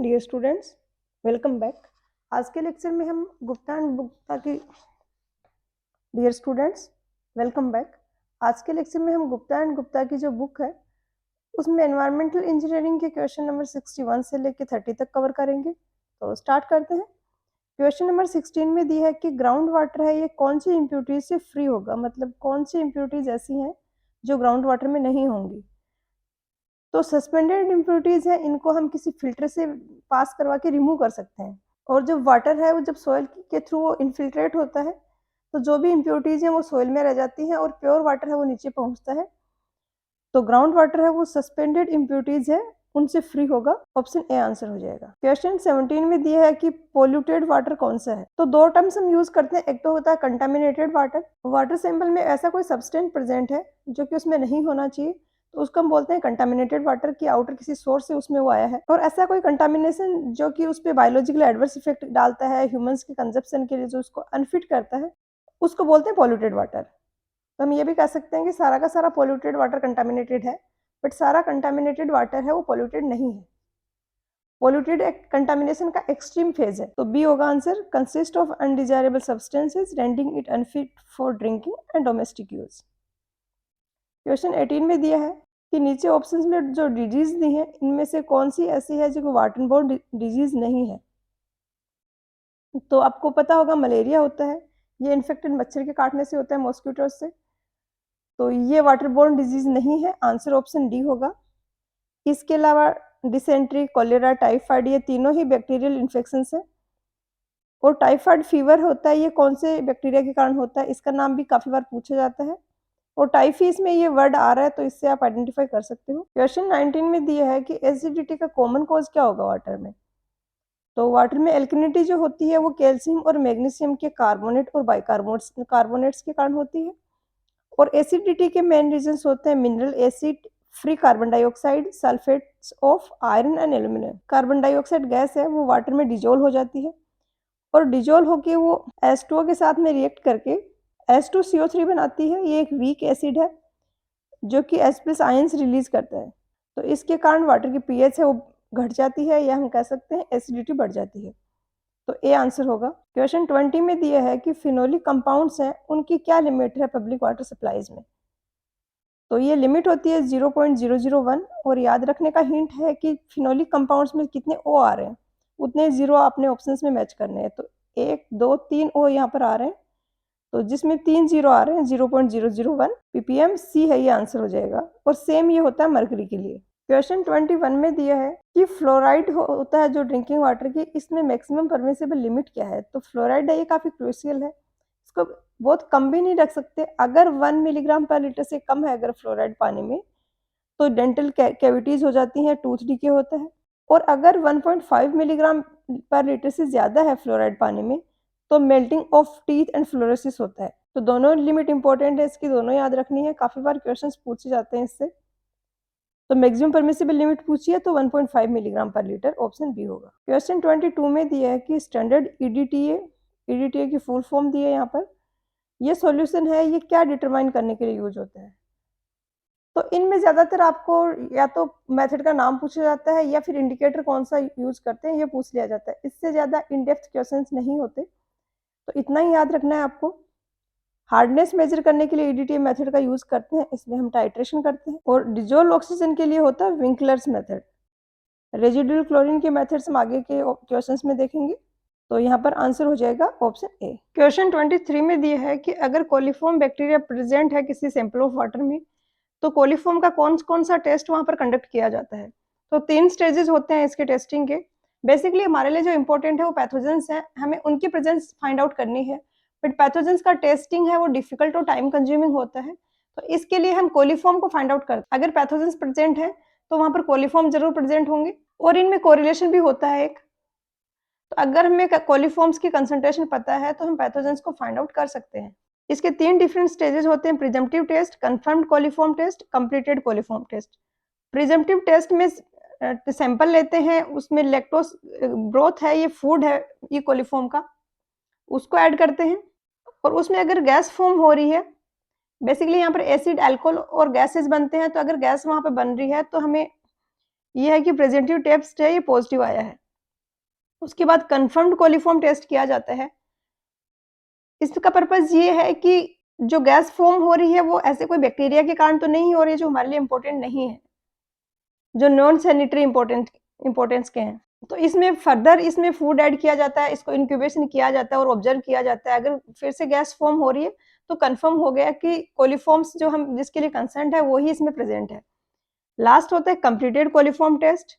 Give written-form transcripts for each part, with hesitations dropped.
Dear students, welcome back. आज के lecture में हम गुप्ता एंड गुप्ता की डियर स्टूडेंट्स वेलकम बैक। आज के लेक्चर में हम गुप्ता एंड गुप्ता की जो बुक है उसमें एनवायरमेंटल इंजीनियरिंग के क्वेश्चन नंबर 61 से लेकर 30 तक कवर करेंगे। तो स्टार्ट करते हैं। क्वेश्चन नंबर 16 में दी है कि ग्राउंड वाटर है ये कौन सी इम्प्योरिटीज से फ्री होगा, मतलब कौन सी इम्प्योरिटीज ऐसी हैं जो ग्राउंड वाटर में नहीं होंगी। तो सस्पेंडेड इम्प्योरिटीज है, इनको हम किसी फिल्टर से पास करवा के रिमूव कर सकते हैं। और जो वाटर है वो जब सॉइल के थ्रू वो इन्फिल्ट्रेट होता है तो जो भी इम्प्योरिटीज है वो सॉइल में रह जाती हैं और प्योर वाटर है वो नीचे पहुंचता है। तो ग्राउंड वाटर है वो सस्पेंडेड इम्प्योरिटीज है उनसे फ्री होगा। ऑप्शन ए आंसर हो जाएगा। क्वेश्चन 17 में दिया है कि पोल्यूटेड वाटर कौन सा है। तो दो टर्म्स हम यूज करते हैं, एक तो होता है कंटामिनेटेड वाटर। वाटर सैंपल में ऐसा कोई सब्सटेंस प्रेजेंट है जो कि उसमें नहीं होना चाहिए तो उसको हम बोलते हैं कंटामिनेटेड वाटर की आउटर किसी सोर्स से उसमें वो आया है। और ऐसा कोई कंटामिनेशन जो कि उस पर बायोलॉजिकल एडवर्स इफेक्ट डालता है ह्यूमंस के कंजप्शन के लिए, जो उसको अनफिट करता है, उसको बोलते हैं पोल्यूटेड वाटर। तो हम ये भी कह सकते हैं कि सारा का सारा पोल्यूटेड वाटर कंटामिनेटेड है, बट सारा कंटामिनेटेड वाटर है वो पोल्यूटेड नहीं है। पोल्यूटेड एक कंटामिनेशन का एक्सट्रीम फेज है। तो बी होगा answer, consist of undesirable substances rending it unfit for drinking and domestic use. Question 18 में दिया है कि नीचे ऑप्शंस में जो डिजीज दी है इनमें से कौन सी ऐसी है जो वाटर बोर्न डिजीज नहीं है। तो आपको पता होगा मलेरिया होता है, ये इन्फेक्टेड मच्छर के काटने से होता है, मॉस्किटो से। तो ये वाटर बोर्न डिजीज नहीं है, आंसर ऑप्शन डी होगा। इसके अलावा डिसेंट्री, कॉलेरा, टाइफाइड ये तीनों ही बैक्टीरियल इन्फेक्शन है। और टाइफाइड फीवर होता है, ये कौन से बैक्टीरिया के कारण होता है, इसका नाम भी काफी बार पूछा जाता है। और टाइफीस में ये वर्ड आ रहा है तो इससे आप आइडेंटिफाई कर सकते हो। क्वेश्चन 19 में दिया है कि एसिडिटी का कॉमन कॉज क्या होगा वाटर में। तो वाटर में एल्कलिनिटी जो होती है वो कैल्शियम और मैग्नीशियम के कार्बोनेट और कार्बोनेट्स के कारण होती है। और एसिडिटी के मेन रीजंस होते हैं mineral acid, free carbon dioxide, sulphates of iron and aluminium. Carbon dioxide gas है वो वाटर में डिजोल्व हो जाती है और डिजोल्व होके वो H2O के साथ में रिएक्ट करके H2CO3 बनाती है। ये एक वीक एसिड है जो कि H+ आयंस रिलीज करता है। तो इसके कारण वाटर की पीएच है वो घट जाती है, या हम कह सकते हैं एसिडिटी बढ़ जाती है। तो ए आंसर होगा। क्वेश्चन 20 में दिया है कि फिनोलिक कंपाउंड्स हैं उनकी क्या लिमिट है पब्लिक वाटर सप्लाईज में। तो ये लिमिट होती है 0.001। और याद रखने का हिंट है कि फिनोलिक कंपाउंड्स में कितने ओ आ रहे हैं उतने जीरो आपने ऑप्शंस में मैच करने हैं। तो 1 2 3 ओ यहाँ पर आ रहे हैं, तो जिसमें 3 जीरो आ रहे हैं 0.001 ppm, सी है ये आंसर हो जाएगा। और सेम ये होता है मरकरी के लिए। क्वेश्चन 21 में दिया है कि फ्लोराइड होता है जो ड्रिंकिंग वाटर की, इसमें मैक्सिमम परमिसिबल लिमिट क्या है। तो फ्लोराइड है ये काफी क्रूशियल है, इसको बहुत कम भी नहीं रख सकते। अगर 1 मिलीग्राम पर लीटर से कम है अगर फ्लोराइड पानी में तो डेंटल कैविटीज हो जाती हैं, टूथ डीके होता है। और अगर 1.5 मिलीग्राम पर लीटर से ज्यादा है फ्लोराइड पानी में तो melting of teeth and fluorosis होता है। तो दोनों लिमिट इंपॉर्टेंट है, इसकी दोनों याद रखनी है, काफी बार क्वेश्चंस पूछे जाते हैं इससे। तो मैक्सिमम परमिसिबल लिमिट पूछिए तो 1.5 मिलीग्राम पर लीटर, ऑप्शन बी होगा। क्वेश्चन 22 में दिया है कि स्टैंडर्ड ईडीटीए की फुल फॉर्म दी है यहाँ पर। ये सॉल्यूशन है, ये क्या डिटरमाइन करने के लिए यूज होता है। तो इनमें ज्यादातर आपको या तो मेथड का नाम पूछा जाता है या फिर इंडिकेटर कौन सा यूज करते हैं ये पूछ लिया जाता है। इससे ज्यादा इन डेप्थ क्वेश्चंस नहीं होते, तो इतना ही याद रखना है आपको। हार्डनेस मेजर करने के लिए ईडीटीए मेथड का यूज करते हैं, इसमें हम टाइट्रेशन करते हैं। और डिजोल्व ऑक्सीजन के लिए होता है विंकलर्स मेथड। रेजिडुअल क्लोरीन के मेथड्स हम आगे के क्वेश्चंस में देखेंगे। तो यहाँ पर आंसर हो जाएगा ऑप्शन ए। क्वेश्चन 23 में दिया है कि अगर कोलिफॉर्म बैक्टीरिया प्रेजेंट है किसी सैंपल ऑफ वाटर में तो कोलिफॉर्म का कौन कौन सा टेस्ट वहां पर कंडक्ट किया जाता है। तो 3 स्टेजेस होते हैं इसके टेस्टिंग के। बेसिकली हमारे लिए जो इंपॉर्टेंट है वो पैथोजेंस हैं, हमें उनकी प्रेजेंस फाइंड आउट करनी है। बट पैथोजेंस का टेस्टिंग है वो डिफिकल्ट और टाइम कंज्यूमिंग होता है, तो इसके लिए हम कोलिफॉर्म को फाइंड आउट करते हैं। अगर पैथोजेंस प्रेजेंट है तो वहां पर कोलिफॉर्म जरूर प्रेजेंट होंगे और इनमें कोरिलेशन भी होता है एक। तो अगर हमें कोलिफॉर्म्स की कंसंट्रेशन पता है तो हम पैथोजेंस को फाइंड आउट कर सकते हैं। इसके 3 डिफरेंट स्टेजेस होते हैं, presumptive test, confirmed coliform test, completed coliform test. Presumptive test में सैंपल लेते हैं, उसमें लैक्टोज ब्रोथ है, ये फूड है ये कोलिफॉर्म का, उसको ऐड करते हैं। और उसमें अगर गैस फॉर्म हो रही है, बेसिकली यहाँ पर एसिड, अल्कोहल और गैसेस बनते हैं, तो अगर गैस वहां पर बन रही है तो हमें यह है कि प्रिजम्पटिव टेस्ट है ये पॉजिटिव आया है। उसके बाद कन्फर्म्ड कोलिफॉर्म टेस्ट किया जाता है। इसका पर्पज़ ये है कि जो गैस फॉर्म हो रही है वो ऐसे कोई बैक्टीरिया के कारण तो नहीं हो रही है जो हमारे लिए इम्पोर्टेंट नहीं है, जो नॉन सैनिटरी इम्पोर्टेंस के हैं। तो इसमें फर्दर इसमें फूड ऐड किया जाता है, इसको इंक्यूबेशन किया जाता है और ऑब्जर्व किया जाता है। अगर फिर से गैस फॉर्म हो रही है तो कंफर्म हो गया कि कोलिफॉर्म्स जो हम जिसके लिए कंसर्न्ड है वो ही इसमें प्रेजेंट है। लास्ट होता है कंप्लीटेड कोलिफॉर्म टेस्ट।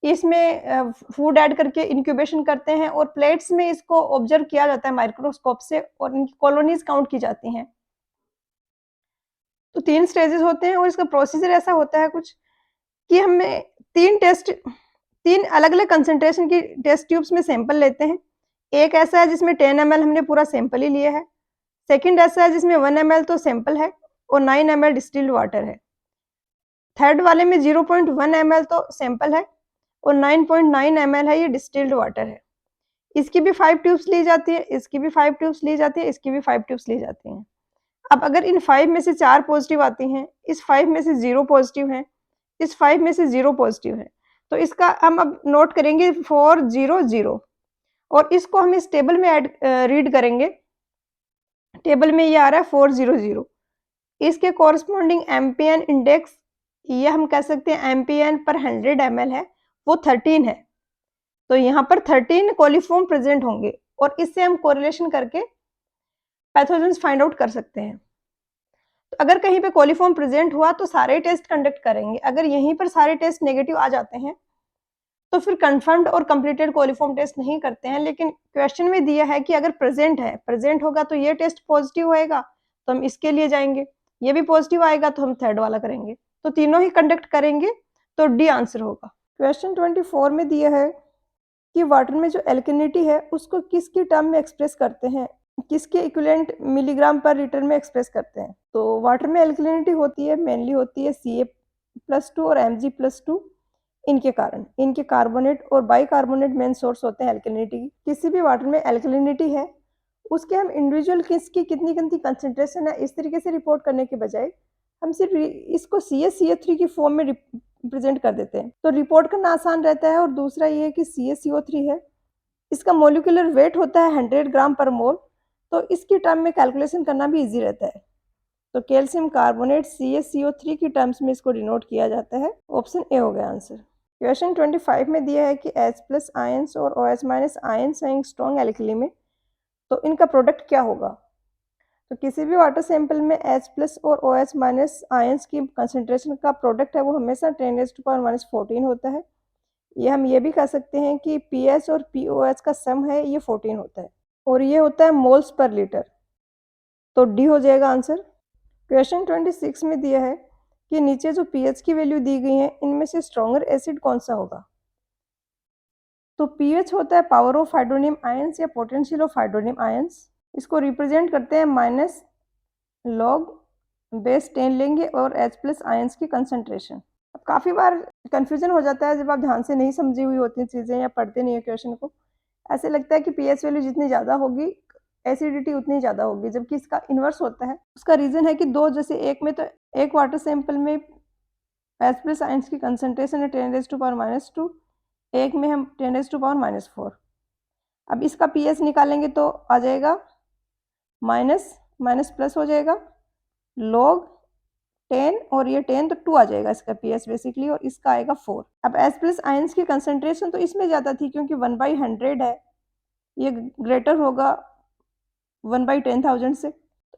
इसमें फूड ऐड करके इंक्यूबेशन करते हैं और प्लेट्स में इसको ऑब्जर्व किया जाता है माइक्रोस्कोप से और इनकी कॉलोनीज काउंट की जाती हैं। तो 3 स्टेजेस होते हैं और इसका प्रोसीजर ऐसा होता है कुछ कि हमें 3 अलग-अलग कंसंट्रेशन की टेस्ट ट्यूब्स में सैंपल लेते हैं। एक ऐसा है जिसमें 10 ml हमने पूरा सैंपल ही लिया है। सेकंड ऐसा है जिसमें 1 ml तो सैंपल है और 9 ml डिस्टिल्ड वाटर है। थर्ड वाले में 0.1 ml तो सैंपल है और 9.9 ml है ये डिस्टिल्ड वाटर है। इसकी भी 5 ट्यूब्स ली जाती है, इसकी भी 5 ट्यूब्स ली जाती है, इसकी भी 5 ट्यूब्स ली जाती हैं। अब अगर इन 5 में से 4 पॉजिटिव आती हैं, इस 5 में से 0 पॉजिटिव हैं, इस 5 में से 0 पॉजिटिव है, तो इसका हम अब नोट करेंगे 4 0 0 और इसको हम इस टेबल में रीड करेंगे। टेबल में ये आ रहा है 4 0 0। इसके कॉरस्पॉन्डिंग एम्पियन इंडेक्स ये हम कह सकते हैं एम्पियन पर 100 ml है, वो 13 है। तो यहाँ पर 13 कोलिफॉर्म प्रेजेंट होंगे और इससे हम कोरिलेशन करके पैथोजेंस फाइंड आउट कर सकते हैं। तो अगर कहीं पे कोलिफॉर्म प्रेजेंट हुआ तो सारे टेस्ट कंडक्ट करेंगे। अगर यहीं पर सारे टेस्ट नेगेटिव आ जाते हैं तो फिर कंफर्म्ड और कंप्लीटेड कोलिफॉर्म टेस्ट नहीं करते हैं। लेकिन क्वेश्चन में दिया है कि अगर प्रेजेंट होगा तो ये टेस्ट पॉजिटिव होएगा तो हम इसके लिए जाएंगे, ये भी पॉजिटिव आएगा तो हम थर्ड वाला करेंगे। तो तीनों ही कंडक्ट करेंगे तो डी आंसर होगा। क्वेश्चन 24 में दिया है कि वाटर में जो एल्कलिनिटी है उसको किसकी टर्म में एक्सप्रेस करते हैं, किसके इक्विवेलेंट मिलीग्राम पर लीटर में एक्सप्रेस करते हैं। तो वाटर में एल्कलिनिटी होती है मेनली होती है Ca+2 और Mg+2 इनके कारण। इनके कार्बोनेट और बाइकार्बोनेट मेन सोर्स होते हैं एल्कलिनिटी की। किसी भी वाटर में एल्कलिनिटी है उसके हम इंडिविजुअल किसकी कितनी कितनी कंसंट्रेशन है इस तरीके से रिपोर्ट करने के बजाय हम सिर्फ इसको CaCO3 की फॉर्म में रिप्रेजेंट कर देते हैं, तो रिपोर्ट करना आसान रहता है। और दूसरा ये है कि CaCO3 है, इसका मोलिकुलर वेट होता है 100 ग्राम पर मोल, तो इसकी टर्म में कैलकुलेशन करना भी इजी रहता है। तो कैल्शियम कार्बोनेट CaCO3 की टर्म्स में इसको डिनोट किया जाता है। ऑप्शन ए हो गया आंसर। क्वेश्चन 25 में दिया है कि H+ आयंस और OH- आयंस हैं स्ट्रॉन्ग एल्कली में, तो इनका प्रोडक्ट क्या होगा। तो किसी भी वाटर सैंपल में H+ और OH- आयंस की कंसंट्रेशन का प्रोडक्ट है वो हमेशा 10⁻⁻14 होता है। ये हम ये भी कह सकते हैं कि pH और pOH का सम है ये 14 होता है और ये होता है मोल्स पर लीटर। तो डी हो जाएगा आंसर। क्वेश्चन 26 में दिया है कि नीचे जो pH की वैल्यू दी गई है इनमें से स्ट्रॉन्गर एसिड कौन सा होगा। तो pH होता है पावर ऑफ हाइड्रोनियम आयंस या पोटेंशियल ऑफ हाइड्रोनियम आयंस। इसको रिप्रेजेंट करते हैं -log(10) लेंगे और H+ आयंस की कंसंट्रेशन। अब काफ़ी बार कन्फ्यूजन हो जाता है जब आप ध्यान से नहीं समझी हुई होती चीज़ें या पढ़ते नहीं है क्वेश्चन को। ऐसे लगता है कि pH वैल्यू जितनी ज़्यादा होगी एसिडिटी उतनी ज़्यादा होगी, जबकि इसका इन्वर्स होता है। उसका रीज़न है कि दो, जैसे एक में तो एक वाटर सैंपल में H+ आयंस की कंसंट्रेशन है 10⁻², एक में हम 10⁻⁻4। अब इसका pH निकालेंगे तो आ जाएगा माइनस माइनस प्लस हो जाएगा log 10 और ये 10 तो 2 आ जाएगा इसका pH बेसिकली और इसका आएगा 4। अब H+ आयंस की कंसंट्रेशन तो इसमें ज़्यादा थी क्योंकि 1/100 है, ये ग्रेटर होगा 1/10,000 से।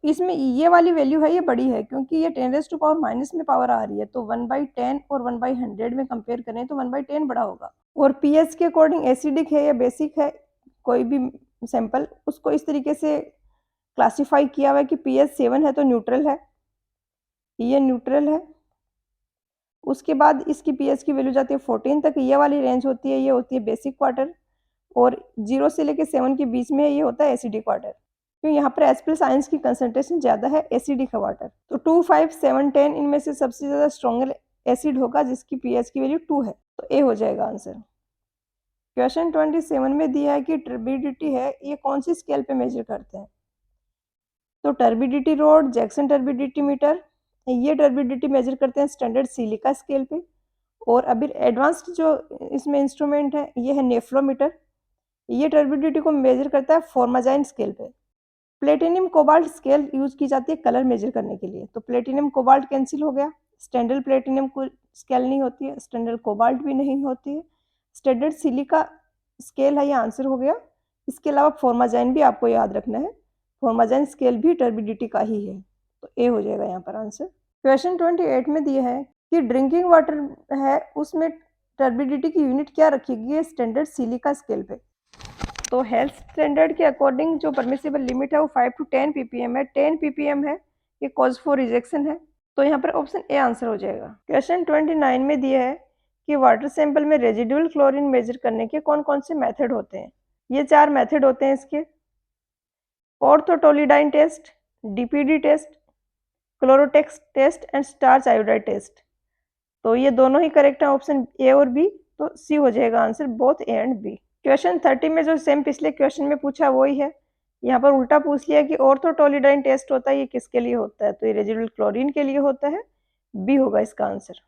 इसमें ये वाली वैल्यू है ये बड़ी है क्योंकि ये 10⁻⁻- में पावर आ रही है, तो 1/10 और 1/100 में कंपेयर करें तो 1/10 बड़ा होगा। और pH के अकॉर्डिंग एसिडिक है या बेसिक है कोई भी सैंपल, उसको इस तरीके से क्लासीफाई किया हुआ है कि pH 7 है तो न्यूट्रल है, ये न्यूट्रल है। उसके बाद इसकी pH की वैल्यू जाती है 14 तक, ये वाली रेंज होती है, ये होती है बेसिक वाटर और 0 से लेकर 7 के बीच में ये होता है एसिडिक वाटर। क्योंकि यहाँ पर H+ आयंस की कंसंट्रेशन ज़्यादा है, एसिडिक है वाटर। तो 2, 5, 7, 10 इनमें से सबसे ज़्यादा स्ट्रॉन्गर एसिड होगा जिसकी pH की वैल्यू 2 है, तो ए हो जाएगा आंसर। क्वेश्चन 27 में दिया है कि टर्बिडिटी है ये कौन सी स्केल पे मेजर करते हैं। तो turbidity rod, Jackson turbidity meter, ये टर्बिडिटी मेजर करते हैं स्टैंडर्ड सिलिका स्केल पे। और अभी एडवांस्ड जो इसमें इंस्ट्रूमेंट है ये है नेफ्रोमीटर, ये टर्बिडिटी को मेजर करता है फॉर्माजाइन स्केल पे। प्लेटिनियम कोबाल्ट स्केल यूज की जाती है कलर मेजर करने के लिए, तो प्लेटिनियम कोबाल्ट कैंसिल हो गया। स्टैंडर्ड प्लेटिनियम को स्केल नहीं होती है, स्टैंडर्ड कोबाल्ट भी नहीं होती है। स्टैंडर्ड सिलिका स्केल है, ये आंसर हो गया। इसके अलावा फॉर्माजाइन भी आपको याद रखना है, फॉर्माजाइन स्केल भी टर्बिडिटी का ही है, तो ए हो जाएगा यहाँ पर आंसर। क्वेश्चन 28 में दिया है कि ड्रिंकिंग वाटर है उसमें टर्बिडिटी की यूनिट क्या रखी गई है स्टैंडर्ड सिलिका स्केल पे। तो हेल्थ स्टैंडर्ड के अकॉर्डिंग जो परमिसिबल लिमिट है वो 5 to 10 ppm है। 10 ppm है, ये कॉज फॉर रिजेक्शन है, तो यहाँ पर ऑप्शन ए आंसर हो जाएगा। क्वेश्चन 29 में दिया है कि वाटर सैंपल में रेजिडुअल क्लोरीन मेजर करने के कौन कौन से मेथड होते हैं। ये 4 मेथड होते हैं इसके: orthotolidine test, DPD test, chlorotex test and starch iodide test. तो ये दोनों ही करेक्ट है, ऑप्शन ए और बी, तो सी हो जाएगा answer, both A and B. Question 30 में जो सेम पिछले क्वेश्चन में पूछा वही है, यहाँ पर उल्टा पूछ लिया कि ऑर्थोटोलिडाइन टेस्ट होता है, ये किसके लिए होता है, तो ये रेजिडुअल क्लोरीन के लिए होता है, बी होगा इसका आंसर।